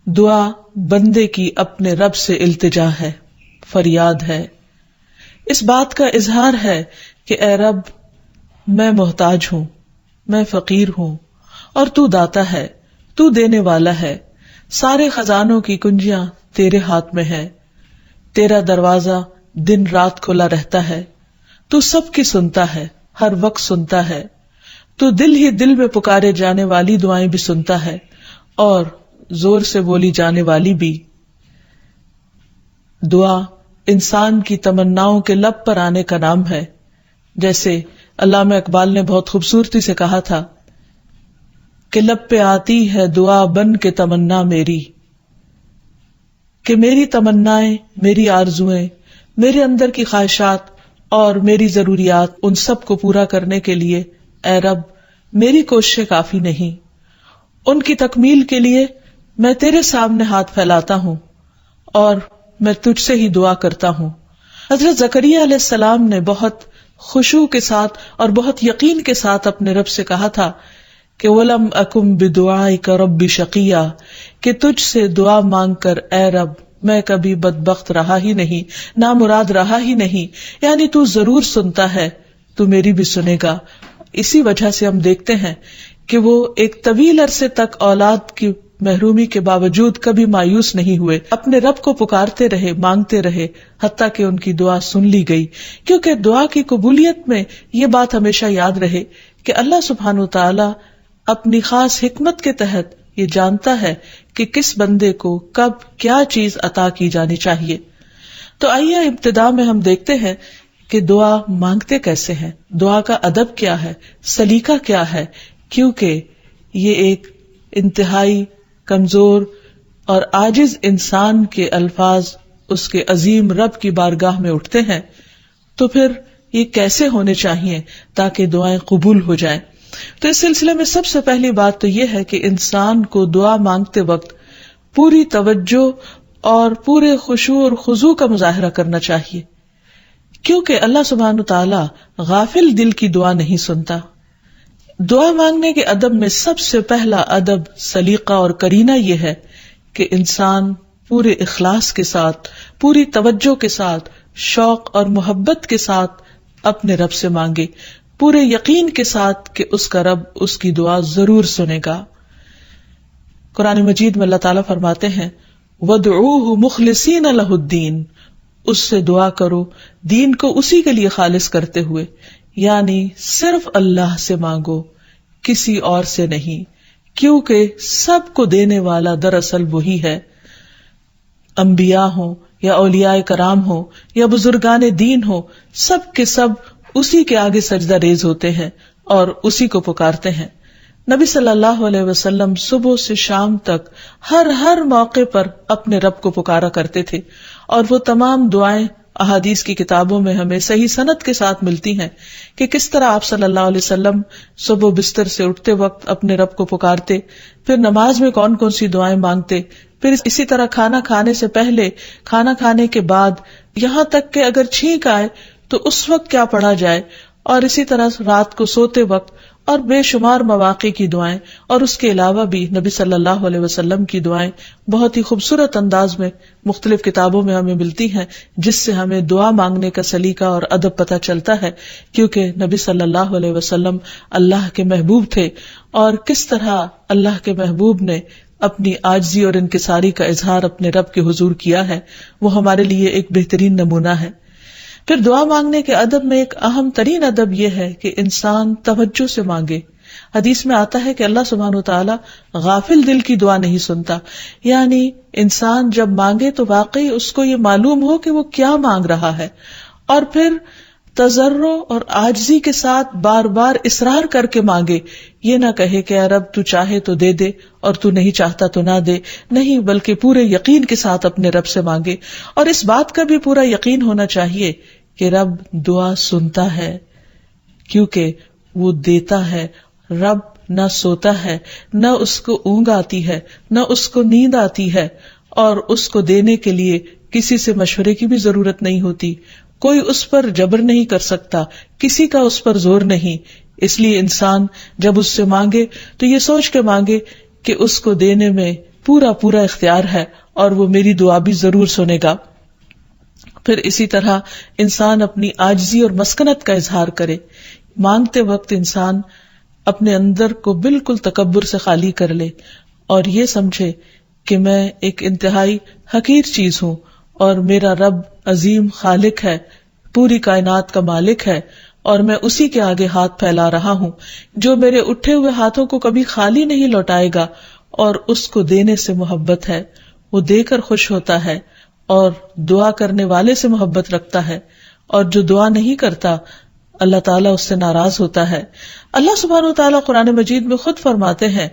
دعا بندے کی اپنے رب سے التجا ہے، فریاد ہے، اس بات کا اظہار ہے کہ اے رب میں محتاج ہوں، میں فقیر ہوں، اور تو داتا ہے، تو دینے والا ہے، سارے خزانوں کی کنجیاں تیرے ہاتھ میں ہے، تیرا دروازہ دن رات کھلا رہتا ہے، تو سب کی سنتا ہے، ہر وقت سنتا ہے، تو دل ہی دل میں پکارے جانے والی دعائیں بھی سنتا ہے اور زور سے بولی جانے والی بھی۔ دعا انسان کی تمناؤں کے لب پر آنے کا نام ہے، جیسے علامہ اقبال نے بہت خوبصورتی سے کہا تھا کہ لب پہ آتی ہے دعا بن کے تمنا میری، کہ میری تمنائیں، میری آرزوئیں، میرے اندر کی خواہشات اور میری ضروریات، ان سب کو پورا کرنے کے لیے اے رب میری کوششیں کافی نہیں، ان کی تکمیل کے لیے میں تیرے سامنے ہاتھ پھیلاتا ہوں اور میں تجھ سے ہی دعا کرتا ہوں۔ حضرت زکریا علیہ السلام نے بہت خشوع کے ساتھ اور بہت یقین کے ساتھ اپنے رب سے کہا تھا کہ وَلَمْ أَكُمْ بِدُعَائِكَ رَبِّ شَقِيًّا، کہ تجھ سے دعا مانگ کر اے رب میں کبھی بدبخت رہا ہی نہیں، نامراد رہا ہی نہیں، یعنی تو ضرور سنتا ہے، تو میری بھی سنے گا۔ اسی وجہ سے ہم دیکھتے ہیں کہ وہ ایک طویل عرصے تک اولاد کی محرومی کے باوجود کبھی مایوس نہیں ہوئے، اپنے رب کو پکارتے رہے، مانگتے رہے، حتیٰ کہ ان کی دعا سن لی گئی۔ کیونکہ دعا کی قبولیت میں یہ بات ہمیشہ یاد رہے کہ اللہ سبحانہ وتعالی اپنی خاص حکمت کے تحت یہ جانتا ہے کہ کس بندے کو کب کیا چیز عطا کی جانی چاہیے۔ تو آئیے ابتدا میں ہم دیکھتے ہیں کہ دعا مانگتے کیسے ہیں، دعا کا ادب کیا ہے، سلیقہ کیا ہے، کیونکہ یہ ایک انتہائی کمزور اور عاجز انسان کے الفاظ اس کے عظیم رب کی بارگاہ میں اٹھتے ہیں، تو پھر یہ کیسے ہونے چاہیے تاکہ دعائیں قبول ہو جائیں۔ تو اس سلسلے میں سب سے پہلی بات تو یہ ہے کہ انسان کو دعا مانگتے وقت پوری توجہ اور پورے خشوع اور خضوع کا مظاہرہ کرنا چاہیے، کیونکہ اللہ سبحانہ تعالی غافل دل کی دعا نہیں سنتا۔ دعا مانگنے کے ادب میں سب سے پہلا ادب، سلیقہ اور کرینہ یہ ہے کہ انسان پورے اخلاص کے ساتھ، پوری توجہ کے ساتھ، شوق اور محبت کے ساتھ اپنے رب سے مانگے، پورے یقین کے ساتھ کہ اس کا رب اس کی دعا ضرور سنے گا۔ قرآن مجید میں اللہ تعالیٰ فرماتے ہیں وَادْعُوهُ مُخْلِصِينَ لَهُ الدِّينَ، اس سے دعا کرو دین کو اسی کے لیے خالص کرتے ہوئے، یعنی صرف اللہ سے مانگو، کسی اور سے نہیں، کیونکہ سب کو دینے والا دراصل وہی ہے۔ انبیاء ہوں یا اولیاء کرام ہوں یا بزرگان دین ہوں، سب کے سب اسی کے آگے سجدہ ریز ہوتے ہیں اور اسی کو پکارتے ہیں۔ نبی صلی اللہ علیہ وسلم صبح سے شام تک ہر موقع پر اپنے رب کو پکارا کرتے تھے، اور وہ تمام دعائیں احادیث کی کتابوں میں ہمیں صحیح سند کے ساتھ ملتی ہیں کہ کس طرح آپ صلی اللہ علیہ وسلم صبح بستر سے اٹھتے وقت اپنے رب کو پکارتے، پھر نماز میں کون کون سی دعائیں مانگتے، پھر اسی طرح کھانا کھانے سے پہلے، کھانا کھانے کے بعد، یہاں تک کہ اگر چھینک آئے تو اس وقت کیا پڑھا جائے، اور اسی طرح رات کو سوتے وقت، اور بے شمار مواقع کی دعائیں، اور اس کے علاوہ بھی نبی صلی اللہ علیہ وسلم کی دعائیں بہت ہی خوبصورت انداز میں مختلف کتابوں میں ہمیں ملتی ہیں، جس سے ہمیں دعا مانگنے کا سلیقہ اور ادب پتہ چلتا ہے، کیونکہ نبی صلی اللہ علیہ وسلم اللہ کے محبوب تھے، اور کس طرح اللہ کے محبوب نے اپنی عاجزی اور انکساری کا اظہار اپنے رب کے حضور کیا ہے، وہ ہمارے لیے ایک بہترین نمونہ ہے۔ پھر دعا مانگنے کے ادب میں ایک اہم ترین ادب یہ ہے کہ انسان توجہ سے مانگے۔ حدیث میں آتا ہے کہ اللہ سبحانہ وتعالی غافل دل کی دعا نہیں سنتا، یعنی انسان جب مانگے تو واقعی اس کو یہ معلوم ہو کہ وہ کیا مانگ رہا ہے، اور پھر تضرع اور عاجزی کے ساتھ بار بار اصرار کر کے مانگے، یہ نہ کہے کہ اے رب تو چاہے تو دے دے اور تو نہیں چاہتا تو نہ دے، نہیں، بلکہ پورے یقین کے ساتھ اپنے رب سے مانگے، اور اس بات کا بھی پورا یقین ہونا چاہیے کہ رب دعا سنتا ہے، کیونکہ وہ دیتا ہے۔ رب نہ سوتا ہے، نہ اس کو اونگ آتی ہے، نہ اس کو نیند آتی ہے، اور اس کو دینے کے لیے کسی سے مشورے کی بھی ضرورت نہیں ہوتی، کوئی اس پر جبر نہیں کر سکتا، کسی کا اس پر زور نہیں۔ اس لیے انسان جب اس سے مانگے تو یہ سوچ کے مانگے کہ اس کو دینے میں پورا پورا اختیار ہے اور وہ میری دعا بھی ضرور سنے گا. پھر اسی طرح انسان اپنی عاجزی اور مسکنت کا اظہار کرے. مانگتے وقت انسان اپنے اندر کو بالکل تکبر سے خالی کر لے اور یہ سمجھے کہ میں ایک انتہائی حقیر چیز ہوں اور میرا رب عظیم خالق ہے، پوری کائنات کا مالک ہے اور میں اسی کے آگے ہاتھ پھیلا رہا ہوں جو میرے اٹھے ہوئے ہاتھوں کو کبھی خالی نہیں لوٹائے گا اور اس کو دینے سے محبت ہے، وہ دے کر خوش ہوتا ہے اور دعا کرنے والے سے محبت رکھتا ہے، اور جو دعا نہیں کرتا اللہ تعالیٰ اس سے ناراض ہوتا ہے. اللہ سبحانہ و تعالیٰ قرآن مجید میں خود فرماتے ہیں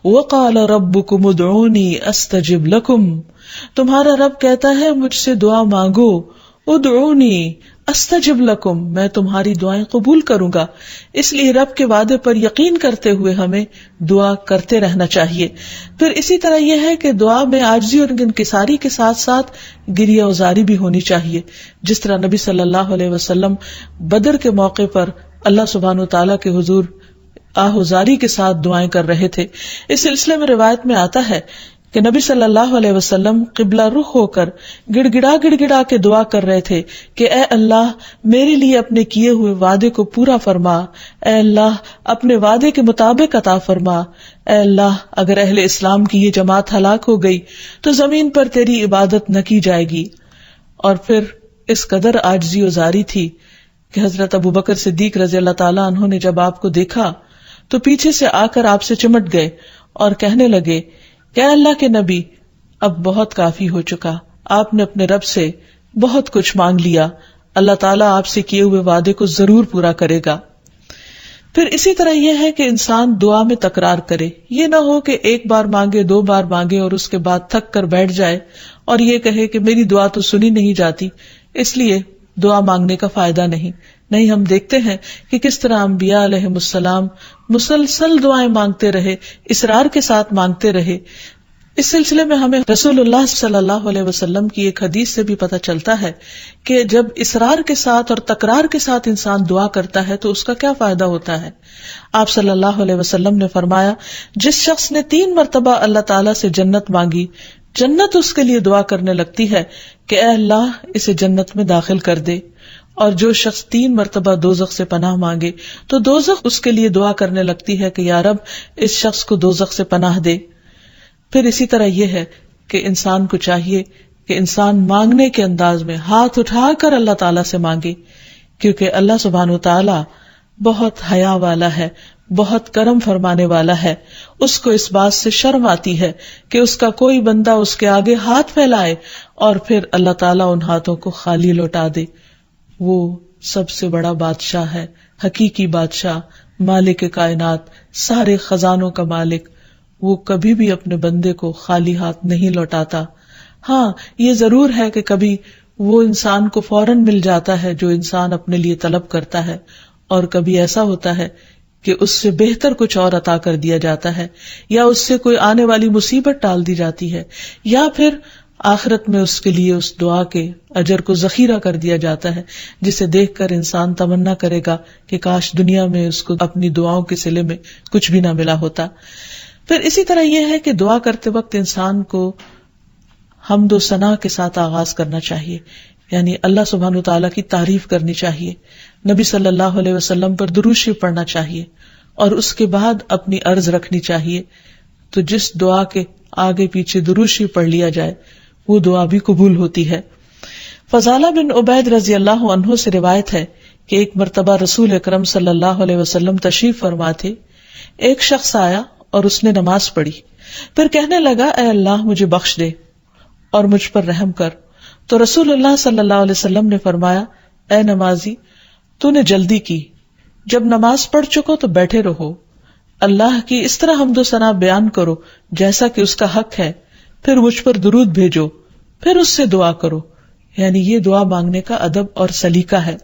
وَقَالَ رَبُّكُمُ ادْعُونِي أَسْتَجِبْ لَكُمْ، تمہارا رب کہتا ہے مجھ سے دعا مانگو، ادعونی استجب لکم، میں تمہاری دعائیں قبول کروں گا. اس لیے رب کے وعدے پر یقین کرتے ہوئے ہمیں دعا کرتے رہنا چاہیے. پھر اسی طرح یہ ہے کہ دعا میں عاجزی اور انکساری کے ساتھ ساتھ گریہ وزاری بھی ہونی چاہیے، جس طرح نبی صلی اللہ علیہ وسلم بدر کے موقع پر اللہ سبحانہ وتعالیٰ کے حضور آہوزاری کے ساتھ دعائیں کر رہے تھے. اس سلسلے میں روایت میں آتا ہے کہ نبی صلی اللہ علیہ وسلم قبلہ رخ ہو کر گڑ گڑا کے دعا کر رہے تھے کہ اے اللہ میرے لیے اپنے کیے ہوئے وعدے کو پورا فرما، اے اللہ اپنے وعدے کے مطابق عطا فرما، اے اللہ اگر اہل اسلام کی یہ جماعت ہلاک ہو گئی تو زمین پر تیری عبادت نہ کی جائے گی. اور پھر اس قدر عاجزی و زاری تھی کہ حضرت ابوبکر صدیق رضی اللہ تعالیٰ عنہ نے جب آپ کو دیکھا تو پیچھے سے آ کر آپ سے چمٹ گئے اور کہنے لگے کہ اے اللہ کے نبی اب بہت کافی ہو چکا، آپ نے اپنے رب سے بہت کچھ مانگ لیا، اللہ تعالیٰ آپ سے کیے ہوئے وعدے کو ضرور پورا کرے گا. پھر اسی طرح یہ ہے کہ انسان دعا میں تکرار کرے، یہ نہ ہو کہ ایک بار مانگے، دو بار مانگے اور اس کے بعد تھک کر بیٹھ جائے اور یہ کہے کہ میری دعا تو سنی نہیں جاتی، اس لیے دعا مانگنے کا فائدہ نہیں. نہیں، ہم دیکھتے ہیں کہ کس طرح انبیاء علیہم السلام مسلسل دعائیں مانگتے رہے، اصرار کے ساتھ مانگتے رہے. اس سلسلے میں ہمیں رسول اللہ صلی اللہ علیہ وسلم کی ایک حدیث سے بھی پتہ چلتا ہے کہ جب اصرار کے ساتھ اور تکرار کے ساتھ انسان دعا کرتا ہے تو اس کا کیا فائدہ ہوتا ہے. آپ صلی اللہ علیہ وسلم نے فرمایا جس شخص نے 3 مرتبہ اللہ تعالیٰ سے جنت مانگی، جنت اس کے لیے دعا کرنے لگتی ہے کہ اے اللہ اسے جنت میں داخل کر دے. اور جو شخص 3 مرتبہ دوزخ سے پناہ مانگے تو دوزخ اس کے لیے دعا کرنے لگتی ہے کہ یا رب اس شخص کو دوزخ سے پناہ دے. پھر اسی طرح یہ ہے کہ انسان کو چاہیے کہ انسان مانگنے کے انداز میں ہاتھ اٹھا کر اللہ تعالیٰ سے مانگے، کیونکہ اللہ سبحانہ وتعالیٰ بہت حیا والا ہے، بہت کرم فرمانے والا ہے. اس کو اس بات سے شرم آتی ہے کہ اس کا کوئی بندہ اس کے آگے ہاتھ پھیلائے اور پھر اللہ تعالیٰ ان ہاتھوں کو خالی لوٹا دے. وہ سب سے بڑا بادشاہ ہے، حقیقی بادشاہ، مالک کائنات، سارے خزانوں کا مالک. وہ کبھی بھی اپنے بندے کو خالی ہاتھ نہیں لوٹاتا. ہاں یہ ضرور ہے کہ کبھی وہ انسان کو فوراً مل جاتا ہے جو انسان اپنے لیے طلب کرتا ہے، اور کبھی ایسا ہوتا ہے کہ اس سے بہتر کچھ اور عطا کر دیا جاتا ہے، یا اس سے کوئی آنے والی مصیبت ٹال دی جاتی ہے، یا پھر آخرت میں اس کے لیے اس دعا کے اجر کو ذخیرہ کر دیا جاتا ہے، جسے دیکھ کر انسان تمنا کرے گا کہ کاش دنیا میں اس کو اپنی دعاؤں کے صلے میں کچھ بھی نہ ملا ہوتا. پھر اسی طرح یہ ہے کہ دعا کرتے وقت انسان کو حمد و ثنا کے ساتھ آغاز کرنا چاہیے، یعنی اللہ سبحانہ وتعالیٰ کی تعریف کرنی چاہیے، نبی صلی اللہ علیہ وسلم پر درود شریف پڑھنا چاہیے، اور اس کے بعد اپنی عرض رکھنی چاہیے. تو جس دعا کے آگے پیچھے درود شریف پڑھ لیا جائے وہ دعا بھی قبول ہوتی ہے. فضالہ بن عبید رضی اللہ عنہ سے روایت ہے کہ ایک مرتبہ رسول اکرم صلی اللہ علیہ وسلم تشریف فرما تھے. ایک شخص آیا اور اس نے نماز پڑھی، پھر کہنے لگا اے اللہ مجھے بخش دے اور مجھ پر رحم کر. تو رسول اللہ صلی اللہ علیہ وسلم نے فرمایا اے نمازی تو نے جلدی کی، جب نماز پڑھ چکو تو بیٹھے رہو، اللہ کی اس طرح حمد و ثنا بیان کرو جیسا کہ اس کا حق ہے، پھر مجھ پر درود بھیجو، پھر اس سے دعا کرو. یعنی یہ دعا مانگنے کا ادب اور سلیقہ ہے.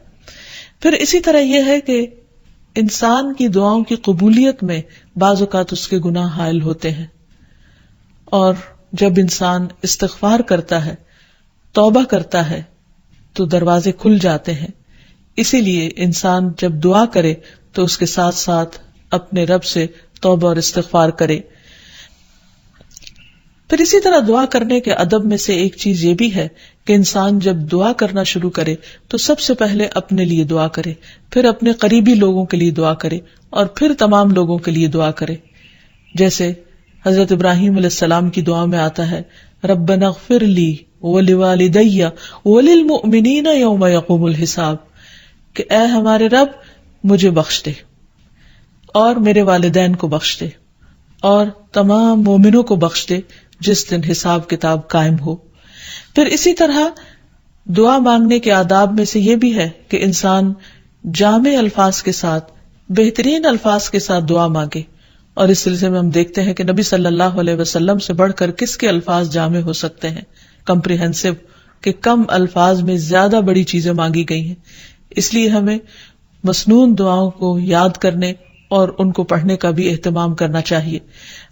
پھر اسی طرح یہ ہے کہ انسان کی دعاؤں کی قبولیت میں بعض اوقات اس کے گناہ حائل ہوتے ہیں، اور جب انسان استغفار کرتا ہے، توبہ کرتا ہے تو دروازے کھل جاتے ہیں. اسی لیے انسان جب دعا کرے تو اس کے ساتھ ساتھ اپنے رب سے توبہ اور استغفار کرے. پھر اسی طرح دعا کرنے کے ادب میں سے ایک چیز یہ بھی ہے کہ انسان جب دعا کرنا شروع کرے تو سب سے پہلے اپنے لیے دعا کرے، پھر اپنے قریبی لوگوں کے لیے دعا کرے، اور پھر تمام لوگوں کے لیے دعا کرے. جیسے حضرت ابراہیم علیہ السلام کی دعا میں آتا ہے ربنا اغفر لی ولوالدی وللمؤمنین یوم یقوم الحساب، کہ اے ہمارے رب مجھے بخش دے اور میرے والدین کو بخش دے اور تمام مومنوں کو بخش دے جس دن حساب کتاب قائم ہو. پھر اسی طرح دعا مانگنے کے آداب میں سے یہ بھی ہے کہ انسان جامع الفاظ کے ساتھ، بہترین الفاظ کے ساتھ دعا مانگے. اور اس سلسلے میں ہم دیکھتے ہیں کہ نبی صلی اللہ علیہ وسلم سے بڑھ کر کس کے الفاظ جامع ہو سکتے ہیں، کمپریہنسو، کہ کم الفاظ میں زیادہ بڑی چیزیں مانگی گئی ہیں. اس لیے ہمیں مسنون دعاؤں کو یاد کرنے اور ان کو پڑھنے کا بھی اہتمام کرنا چاہیے.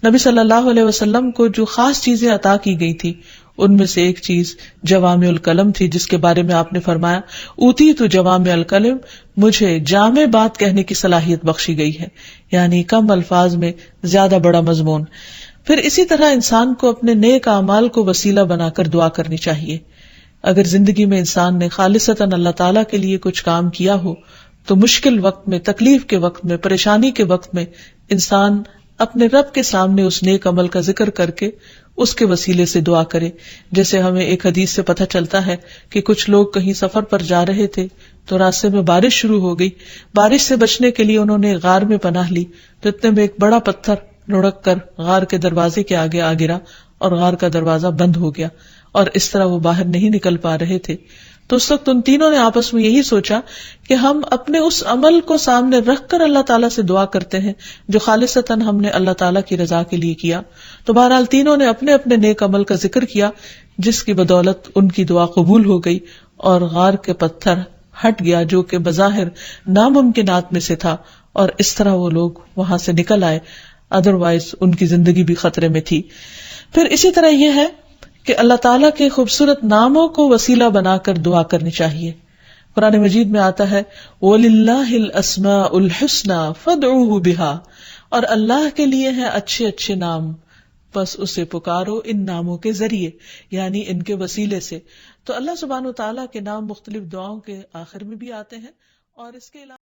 نبی صلی اللہ علیہ وسلم کو جو خاص چیزیں عطا کی گئی تھی ان میں سے ایک چیز جوامع الکلم تھی، جس کے بارے میں آپ نے فرمایا اوتیت جوامع الکلم، مجھے جامع بات کہنے کی صلاحیت بخشی گئی ہے، یعنی کم الفاظ میں زیادہ بڑا مضمون. پھر اسی طرح انسان کو اپنے نیک اعمال کو وسیلہ بنا کر دعا کرنی چاہیے. اگر زندگی میں انسان نے خالصتاً اللہ تعالیٰ کے لیے کچھ کام کیا ہو تو مشکل وقت میں، تکلیف کے وقت میں، پریشانی کے وقت میں انسان اپنے رب کے سامنے اس نیک عمل کا ذکر کر کے اس کے وسیلے سے دعا کرے. جیسے ہمیں ایک حدیث سے پتہ چلتا ہے کہ کچھ لوگ کہیں سفر پر جا رہے تھے تو راستے میں بارش شروع ہو گئی. بارش سے بچنے کے لیے انہوں نے غار میں پناہ لی تو اتنے میں ایک بڑا پتھر لڑک کر غار کے دروازے کے آگے آ گرا اور غار کا دروازہ بند ہو گیا، اور اس طرح وہ باہر نہیں نکل پا رہے تھے. تو اس وقت ان تینوں نے آپس میں یہی سوچا کہ ہم اپنے اس عمل کو سامنے رکھ کر اللہ تعالیٰ سے دعا کرتے ہیں جو خالصتاً ہم نے اللہ تعالیٰ کی رضا کے لیے کیا. تو بہرحال تینوں نے اپنے اپنے نیک عمل کا ذکر کیا جس کی بدولت ان کی دعا قبول ہو گئی اور غار کے پتھر ہٹ گیا جو کہ بظاہر ناممکنات میں سے تھا، اور اس طرح وہ لوگ وہاں سے نکل آئے، ادروائز ان کی زندگی بھی خطرے میں تھی. پھر اسی طرح یہ ہے کہ اللہ تعالیٰ کے خوبصورت ناموں کو وسیلہ بنا کر دعا کرنی چاہیے. قرآن مجید میں آتا ہے وَلِلَّهِ الْأَسْمَاءُ الْحُسْنَى فَادْعُوهُ بِهَا، اور اللہ کے لیے ہیں اچھے اچھے نام، بس اسے پکارو ان ناموں کے ذریعے، یعنی ان کے وسیلے سے. تو اللہ سبحانہ و تعالیٰ کے نام مختلف دعاؤں کے آخر میں بھی آتے ہیں، اور اس کے علاوہ